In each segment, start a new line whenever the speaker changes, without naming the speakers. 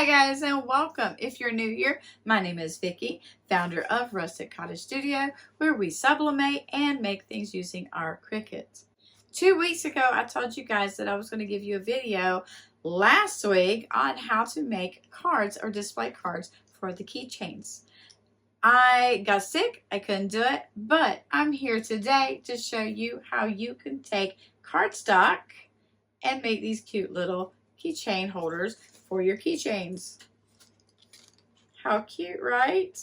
Hi guys and welcome. If you're new here, my name is Vicki, founder of Rustic Cottage Studio, where we sublimate and make things using our Cricut. 2 weeks ago, I told you guys that I was going to give you a video last week on how to make cards or display cards for the keychains. I got sick, I couldn't do it, but I'm here today to show you how you can take cardstock and make these cute little keychain holders for your keychains. How cute, right?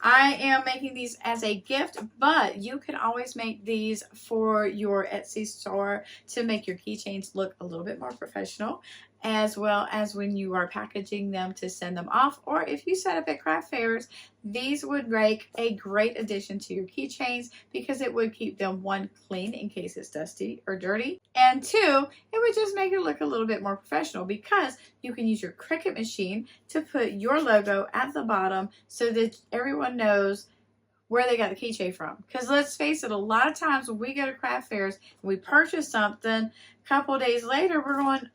I am making these as a gift, but you can always make these for your Etsy store to make your keychains look a little bit more professional, as well as when you are packaging them to send them off, or if you set up at craft fairs, these would make a great addition to your keychains because it would keep them, one, clean in case it's dusty or dirty, and two, it would just make it look a little bit more professional because you can use your Cricut machine to put your logo at the bottom so that everyone knows where they got the keychain from. Because let's face it, a lot of times when we go to craft fairs and we purchase something, a couple days later we're going,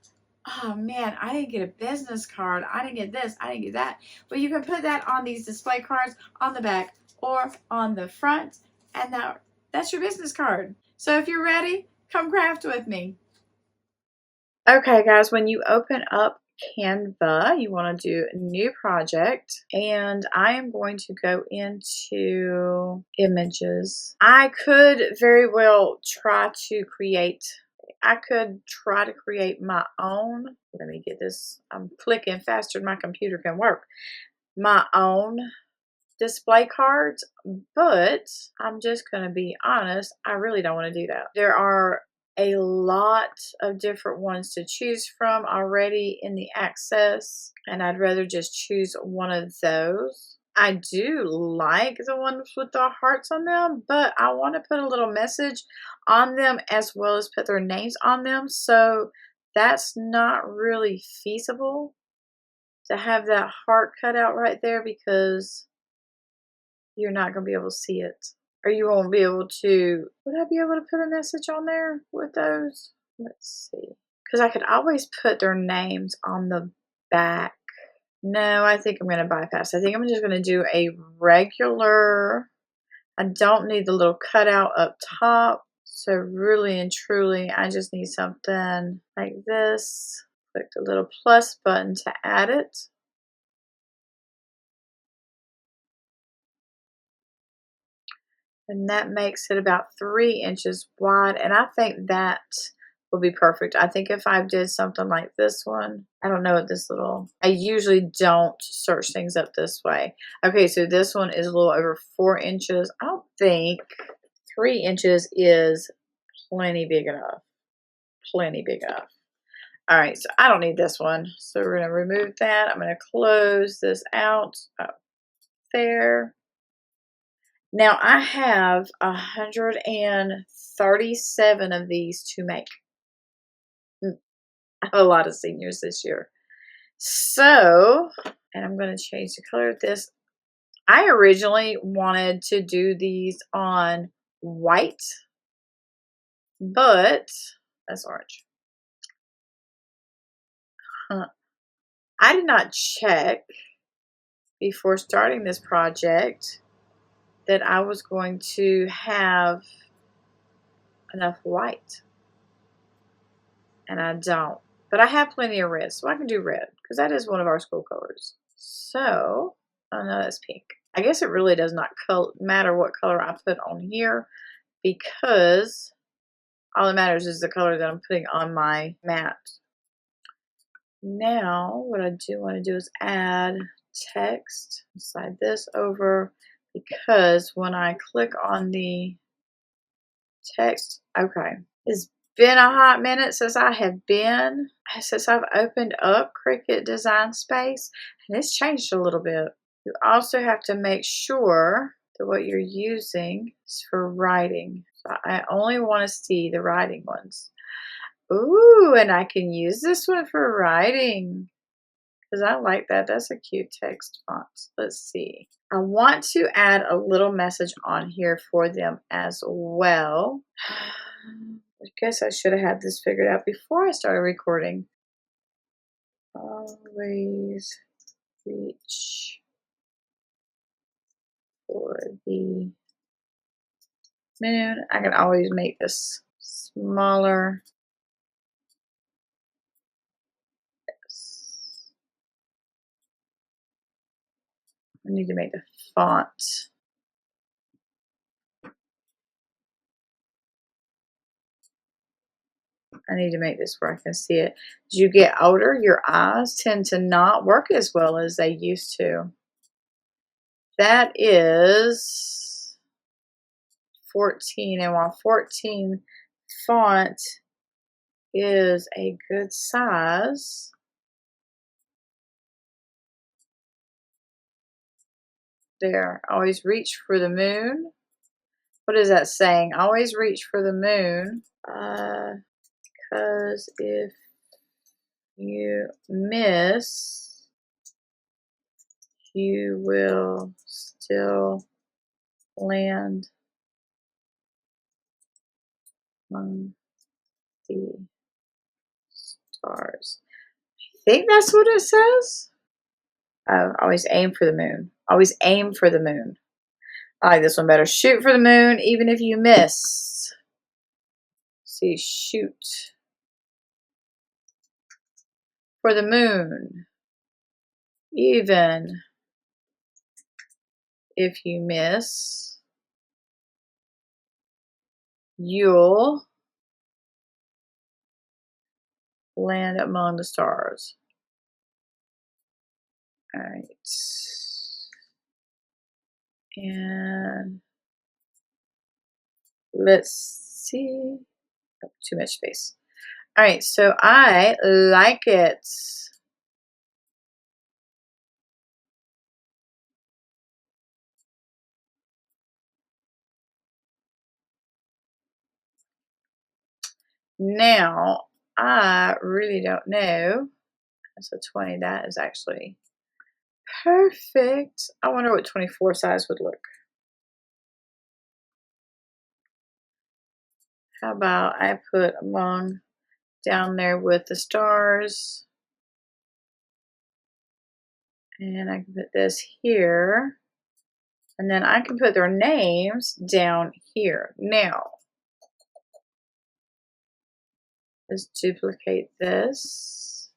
oh man, I didn't get a business card. I didn't get this. I didn't get that. Well, you can put that on these display cards on the back or on the front, and that's your business card. So if you're ready, come craft with me. Okay, guys, when you open up Canva, you want to do a new project, and I am going to go into images. I could very well try to create my own. Let me get this. I'm clicking faster than my computer can work. My own display cards, but I'm just going to be honest. I really don't want to do that. There are a lot of different ones to choose from already in the access, and I'd rather just choose one of those. I do like the ones with the hearts on them, but I want to put a little message on them as well as put their names on them, so that's not really feasible to have that heart cut out right there because you're not going to be able to see it. Or you won't be able to, would I be able to put a message on there with those? Let's see. Because I could always put their names on the back. No, I think I'm going to bypass. I think I'm just going to do a regular. I don't need the little cutout up top. So really and truly, I just need something like this. Click the little plus button to add it. And that makes it about 3 inches wide. And I think that will be perfect. I think if I did something like this one, I don't know what this little, I usually don't search things up this way. Okay, so this one is a little over 4 inches. I don't think 3 inches is plenty big enough. Plenty big enough. All right, so I don't need this one. So we're going to remove that. I'm going to close this out. Oh, there. Now I have 137 of these to make. I have a lot of seniors this year. So, and I'm going to change the color of this. I originally wanted to do these on white, but that's orange. I did not check before starting this project that I was going to have enough white, and I don't, but I have plenty of red, so I can do red because that is one of our school colors. So, oh no, that's pink. I guess it really does not matter what color I put on here because all that matters is the color that I'm putting on my mat. Now, what I do want to do is add text, slide this over, because when I click on the text, okay, it's been a hot minute since I've opened up Cricut Design Space, and it's changed a little bit. You also have to make sure that what you're using is for writing. So I only want to see the writing ones. Ooh, and I can use this one for writing because I like that. That's a cute text font. Let's see. I want to add a little message on here for them as well. I guess I should have had this figured out before I started recording. Always reach for the moon. I can always make this smaller. I need to make the font. I need to make this where I can see it. As you get older, your eyes tend to not work as well as they used to. That is 14, and while 14 font is a good size, there, always reach for the moon. What is that saying? Always reach for the moon. Because if you miss, you will still land on the stars. I think that's what it says. Always aim for the moon. Always aim for the moon. I like this one better. Shoot for the moon, even if you miss. See, shoot for the moon, even if you miss. You'll land among the stars. All right. And let's see. Oh, too much space. All right, so I like it. Now, I really don't know. That's a 20. That is actually perfect. I wonder what 24 size would look. How about I put among down there with the stars. And I can put this here. And then I can put their names down here. Now, let's duplicate this.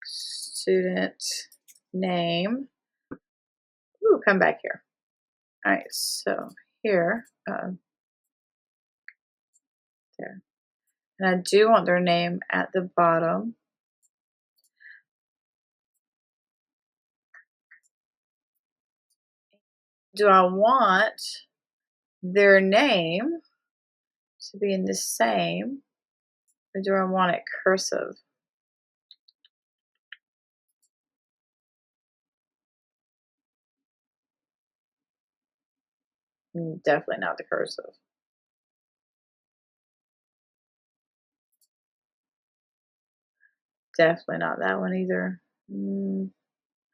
Student name. Ooh, come back here. All right, so here, there. And I do want their name at the bottom. Do I want their name to be in the same, or do I want it cursive? Definitely not the cursive. Definitely not that one either.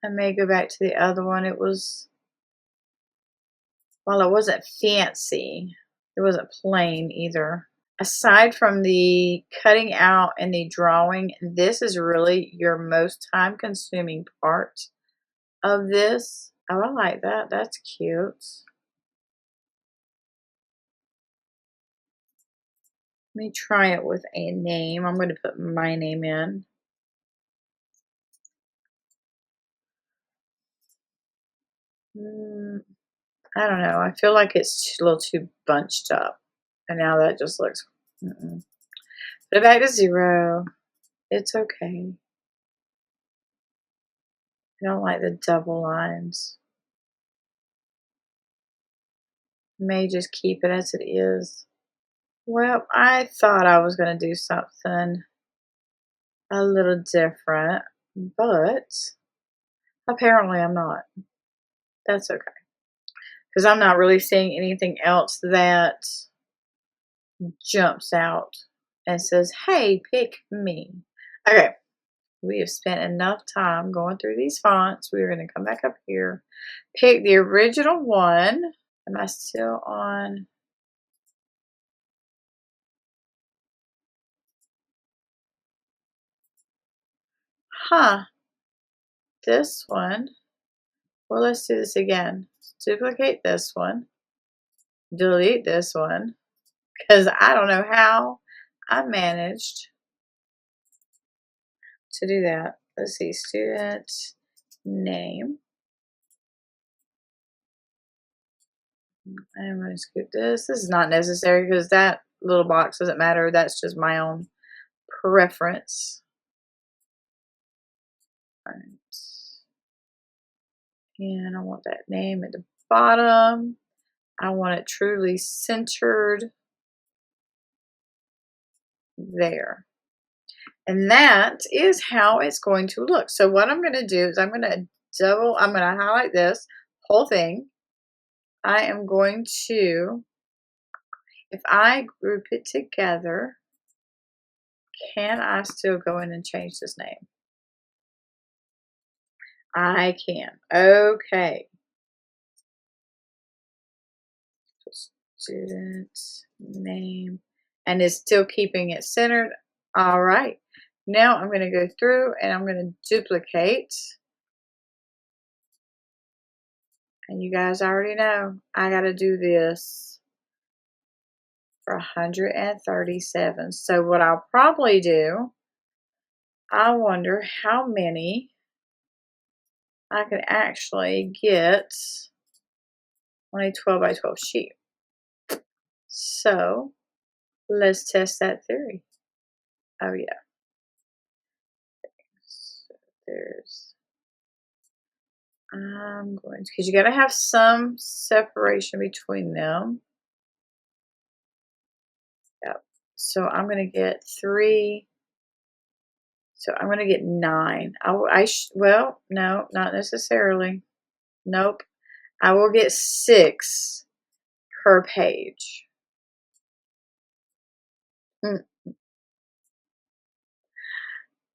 I may go back to the other one. It was, well, it wasn't fancy. It wasn't plain either. Aside from the cutting out and the drawing, this is really your most time consuming part of this. Oh, I like that. That's cute. Let me try it with a name. I'm going to put my name in. I don't know. I feel like it's a little too bunched up. And now that just looks... Put it back to 0. It's okay. I don't like the double lines. May just keep it as it is. Well, I thought I was going to do something a little different, but apparently I'm not. That's okay. Because I'm not really seeing anything else that jumps out and says, hey, pick me. Okay. We have spent enough time going through these fonts. We're going to come back up here, pick the original one. Am I still on? Huh, this one. Well, let's do this again. Duplicate this one. Delete this one. Because I don't know how I managed to do that. Let's see, student name. I'm going to scoop this. This is not necessary because that little box doesn't matter. That's just my own preference. All right. And I want that name at the bottom. I want it truly centered there. And that is how it's going to look. So what I'm going to do is I'm going to highlight this whole thing. I am going to, if I group it together, can I still go in and change this name? I can. Okay. Student name. And it's still keeping it centered. All right. Now I'm going to go through and I'm going to duplicate. And you guys already know I got to do this for 137. So what I'll probably do, I wonder how many I can actually get on a 12 by 12 sheet. So let's test that theory. Oh yeah. So I'm going to, because you got to have some separation between them. Yep. So I'm going to get 3. So I'm going to get 9. Well, no, not necessarily. Nope. I will get 6 per page.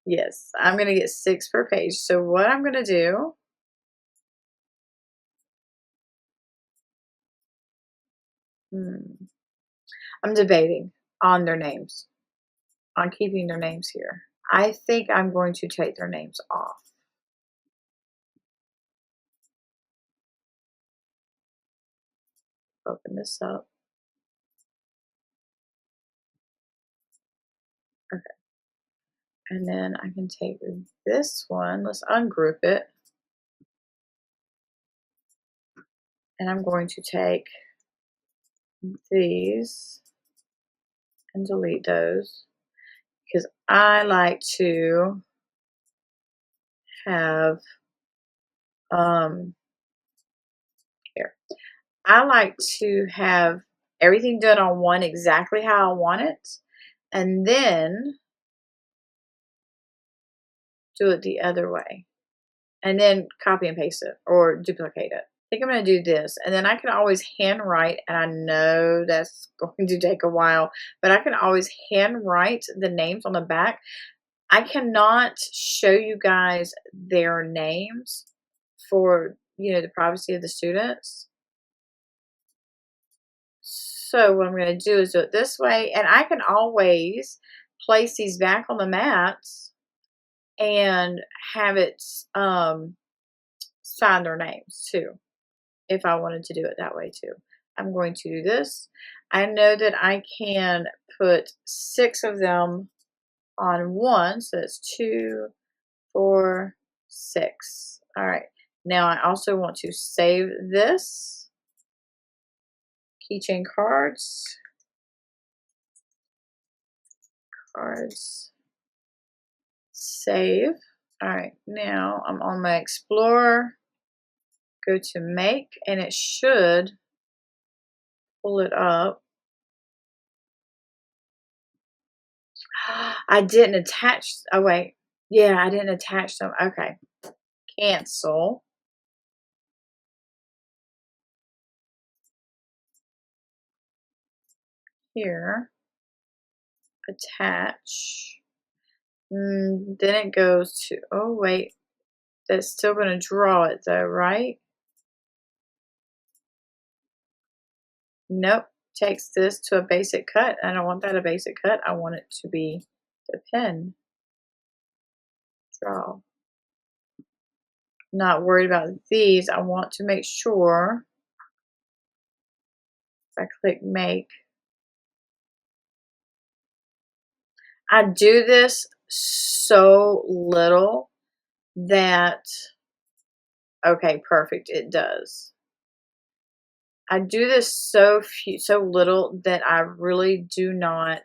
Yes, I'm going to get 6 per page. So what I'm going to do, I'm debating on their names, on keeping their names here. I think I'm going to take their names off. Open this up. Okay. And then I can take this one. Let's ungroup it. And I'm going to take these and delete those because I like to have here. I like to have everything done on one exactly how I want it, and then do it the other way, and then copy and paste it or duplicate it. I think I'm going to do this, and then I can always handwrite, and I know that's going to take a while, but I can always handwrite the names on the back. I cannot show you guys their names for, the privacy of the students. So what I'm going to do is do it this way, and I can always place these back on the mats and have it sign their names too, if I wanted to do it that way too. I'm going to do this. I know that I can put 6 of them on one, so that's 2, 4, 6. All right. Now I also want to save this. Keychain cards. Save. All right, now I'm on my Explorer. Go to Make, and it should pull it up. I didn't attach. Oh wait, yeah, I didn't attach them. Okay, cancel. Here, attach. Then it goes to, oh wait, that's still going to draw it though, right? Nope, takes this to a basic cut. I don't want that a basic cut. I want it to be the pen. Draw. not worried about these. I want to make sure if I click make. I do this so little that, okay, perfect, it does. I do this so little that I really do not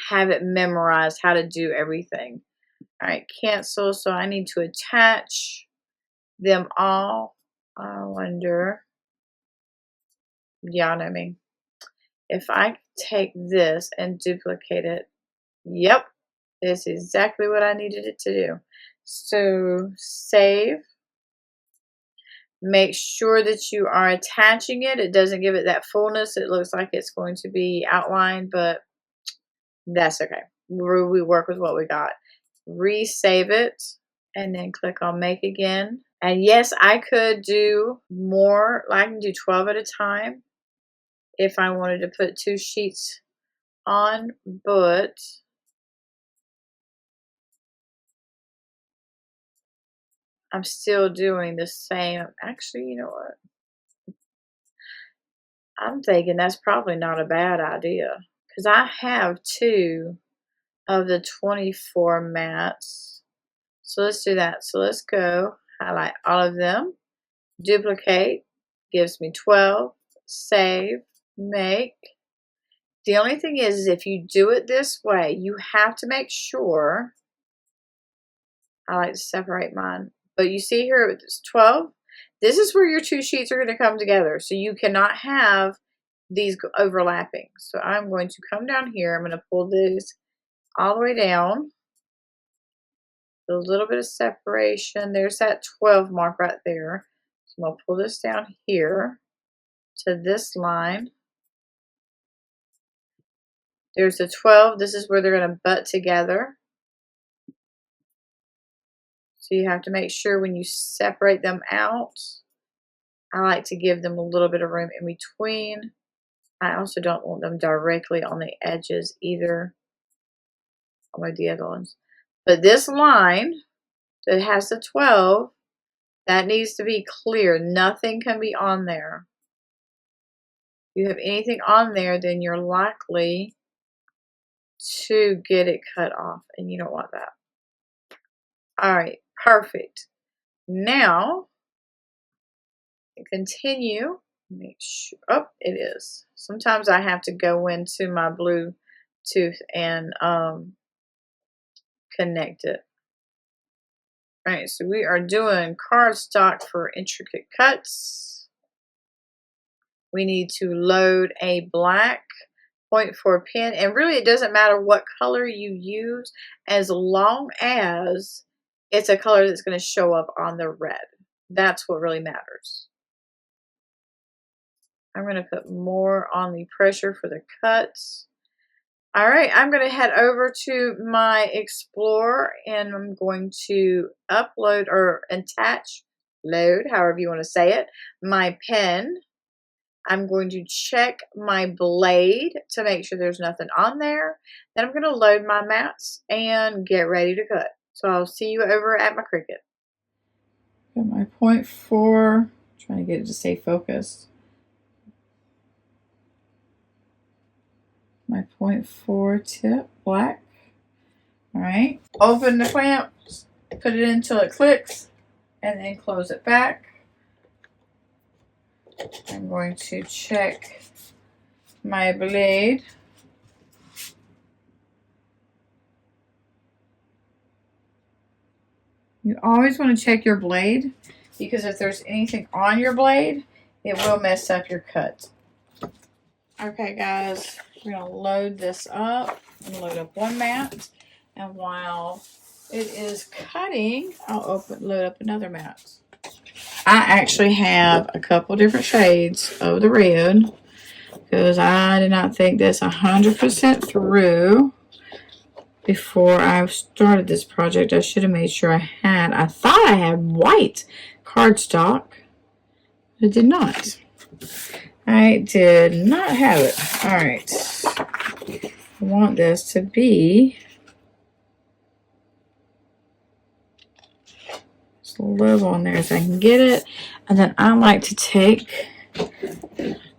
have it memorized how to do everything. All right, cancel. So I need to attach them all. I wonder, y'all know me. If I take this and duplicate it, yep, this is exactly what I needed it to do. So save. Make sure that you are attaching it. It doesn't give it that fullness. It looks like it's going to be outlined, but that's okay. We work with what we got. Resave it and then click on make again. And yes, I could do more. I can do 12 at a time if I wanted to put 2 sheets on, but I'm still doing the same. Actually, you know what? I'm thinking that's probably not a bad idea because I have 2 of the 24 mats. So let's do that. So let's go highlight all of them, duplicate, gives me 12, save, make. The only thing is if you do it this way, you have to make sure, I like to separate mine, but you see here it's 12. This is where your 2 sheets are going to come together. So you cannot have these overlapping. So I'm going to come down here. I'm going to pull these all the way down. A little bit of separation. There's that 12 mark right there. So I'm going to pull this down here to this line. There's the 12. This is where they're going to butt together. So you have to make sure when you separate them out, I like to give them a little bit of room in between. I also don't want them directly on the edges either. I'll move the other ones. But this line that has the 12, that needs to be clear. Nothing can be on there. If you have anything on there, then you're likely to get it cut off, and you don't want that. All right, perfect. Now, continue. Make sure, oh, it is. Sometimes I have to go into my Bluetooth and connect it. All right, so we are doing cardstock for intricate cuts. We need to load a black 0.4 pen, and really it doesn't matter what color you use as long as it's a color that's going to show up on the red. That's what really matters. I'm going to put more on the pressure for the cuts. All right, I'm going to head over to my Explorer and I'm going to upload or attach, load, however you want to say it, my pen. I'm going to check my blade to make sure there's nothing on there. Then I'm going to load my mats and get ready to cut. So I'll see you over at my Cricut. Got my 0.4, trying to get it to stay focused. My 0.4 tip, black. All right, open the clamp, put it in until it clicks, and then close it back. I'm going to check my blade. You always want to check your blade because if there's anything on your blade, it will mess up your cut. Okay, guys, we're going to load this up. I'm going to load up one mat, and while it is cutting, I'll load up another mat. I actually have a couple different shades of the red because I did not think this 100% through before I started this project. I should have made sure I thought I had white cardstock. I did not. I did not have it. All right. I want this to be slow on there as I can get it. And then I like to take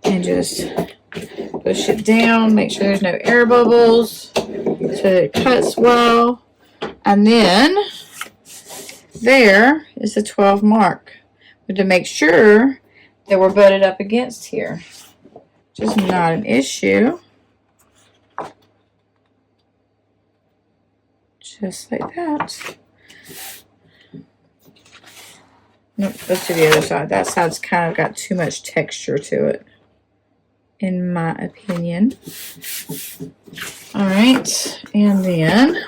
and just push it down, make sure there's no air bubbles so it cuts well. And then there is the 12 mark. But to make sure that we're butted up against here, which is not an issue. Just like that. Nope, let's do the other side. That side's kind of got too much texture to it, in my opinion. All right, and then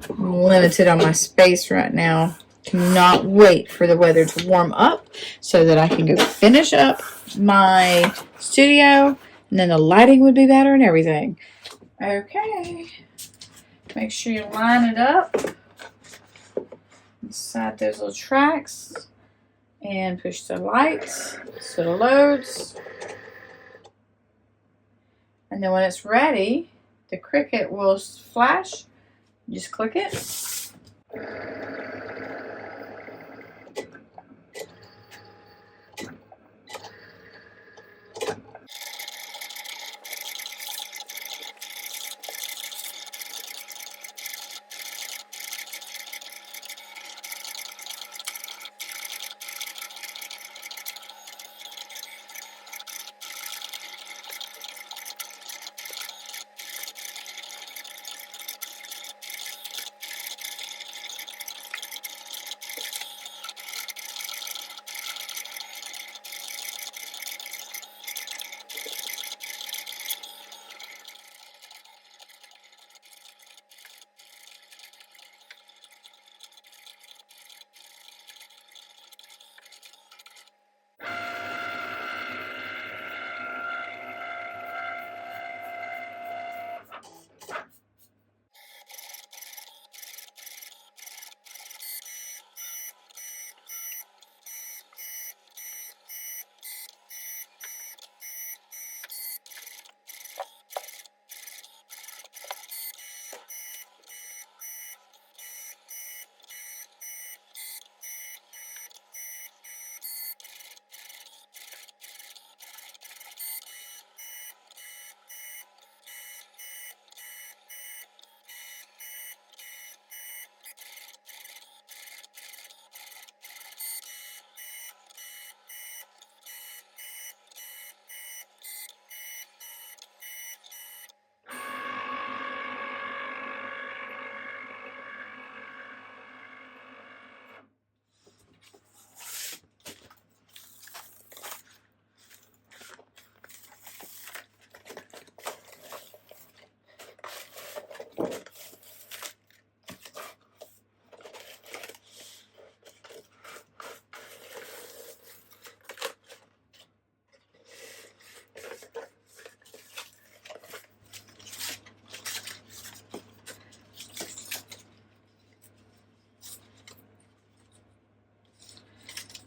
I'm limited on my space right now. Cannot wait for the weather to warm up so that I can go finish up my studio, and then the lighting would be better and everything. Okay. Make sure you line it up inside those little tracks and push the light so it loads. And then when it's ready, the Cricut will flash. Just click it.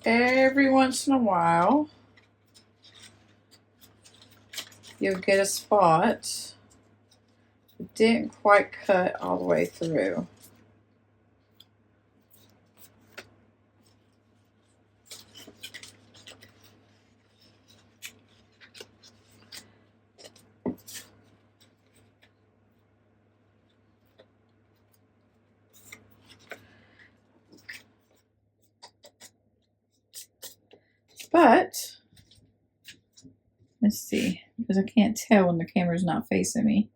Every once in a while, you'll get a spot that didn't quite cut all the way through. But, let's see, because I can't tell when the camera's not facing me.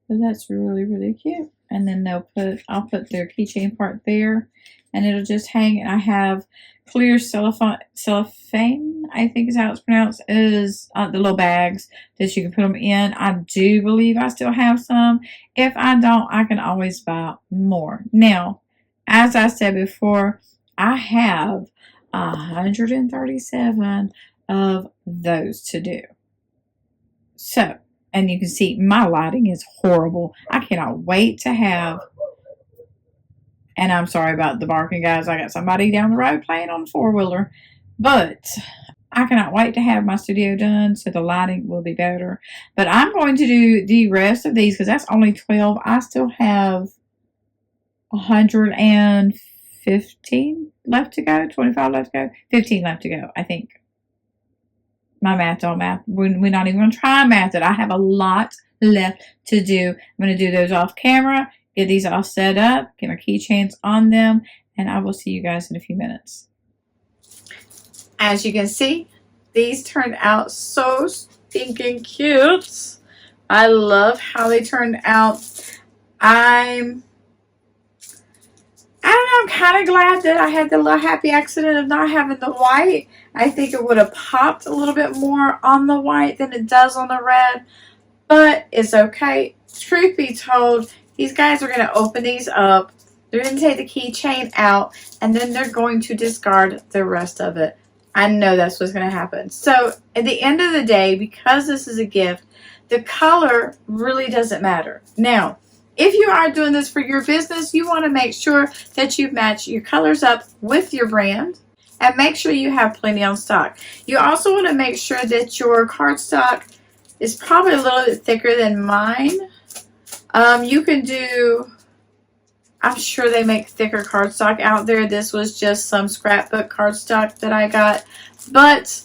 But that's really, really cute. And then I'll put their keychain part there, and it'll just hang. I have clear cellophane, I think is how it's pronounced, is the little bags that you can put them in. I do believe I still have some. If I don't, I can always buy more. Now, as I said before, I have 137 of those to do. So, and you can see my lighting is horrible. I cannot wait to have, and I'm sorry about the barking, guys. I got somebody down the road playing on the four-wheeler. But I cannot wait to have my studio done so the lighting will be better. But I'm going to do the rest of these because that's only 12. I still have 115 left to go, 25 left to go, 15 left to go, I think. My math don't math. We're not even going to try and math it. I have a lot left to do. I'm going to do those off camera, get these all set up, get my keychains on them, and I will see you guys in a few minutes. As you can see, these turned out so stinking cute. I love how they turned out. I don't know, I'm kind of glad that I had the little happy accident of not having the white. I think it would have popped a little bit more on the white than it does on the red. But it's okay. Truth be told, these guys are going to open these up. They're going to take the keychain out. And then they're going to discard the rest of it. I know that's what's going to happen. So at the end of the day, because this is a gift, the color really doesn't matter. Now, if you are doing this for your business, you want to make sure that you match your colors up with your brand and make sure you have plenty on stock. You also want to make sure that your cardstock is probably a little bit thicker than mine. You can do, I'm sure they make thicker cardstock out there. This was just some scrapbook cardstock that I got. But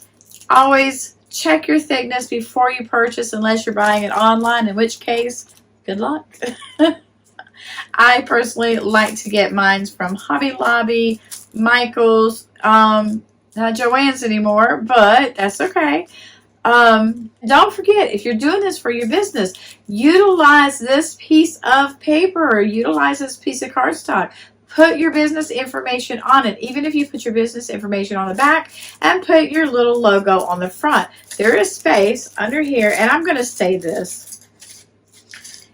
always check your thickness before you purchase unless you're buying it online, in which case, good luck. I personally like to get mine from Hobby Lobby, Michael's, not Joann's anymore, but that's okay. Don't forget, if you're doing this for your business, utilize this piece of paper, utilize this piece of cardstock. Put your business information on it, even if you put your business information on the back and put your little logo on the front. There is space under here, and I'm going to say this.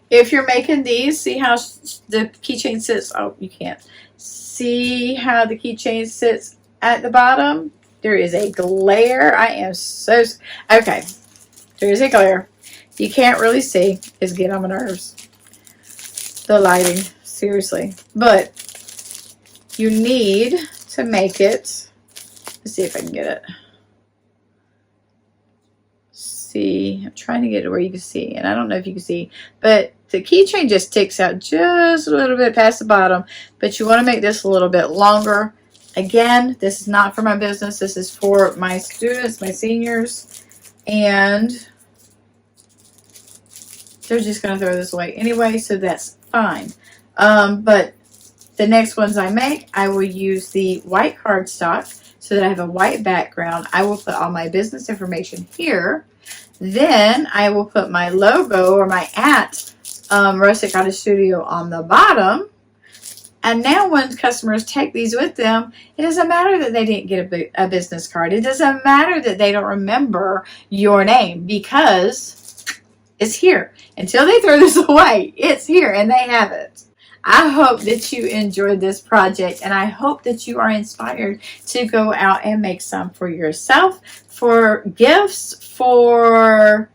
If you're making these, see how the keychain sits? Oh, you can't. See how the keychain sits at the bottom? There is a glare. I am so... Okay. There is a glare. You can't really see. It's getting on my nerves. The lighting. Seriously. But you need to make it... Let's see if I can get it. See, I'm trying to get it where you can see, and I don't know if you can see, but the keychain just sticks out just a little bit past the bottom, but you want to make this a little bit longer. Again, this is not for my business. This is for my students, my seniors, and they're just going to throw this away anyway, so that's fine. But the next ones I make, I will use the white cardstock so that I have a white background. I will put all my business information here. Then I will put my logo or my Rustic Cottage Studio on the bottom. And now when customers take these with them, it doesn't matter that they didn't get a business card. It doesn't matter that they don't remember your name because it's here. Until they throw this away, it's here and they have it. I hope that you enjoyed this project, and I hope that you are inspired to go out and make some for yourself, for gifts, for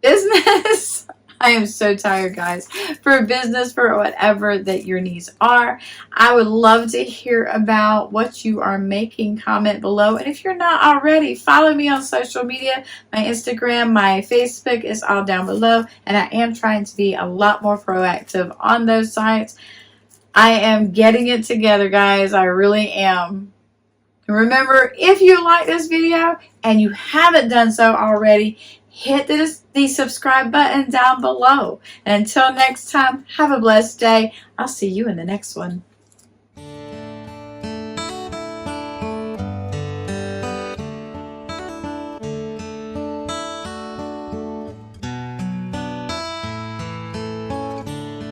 business. I am so tired, guys. For business, for whatever that your needs are. I would love to hear about what you are making. Comment below. And if you're not already, follow me on social media. My Instagram, my Facebook is all down below. And I am trying to be a lot more proactive on those sites. I am getting it together, guys. I really am. Remember, if you like this video and you haven't done so already, hit the subscribe button down below. And until next time, have a blessed day. I'll see you in the next one.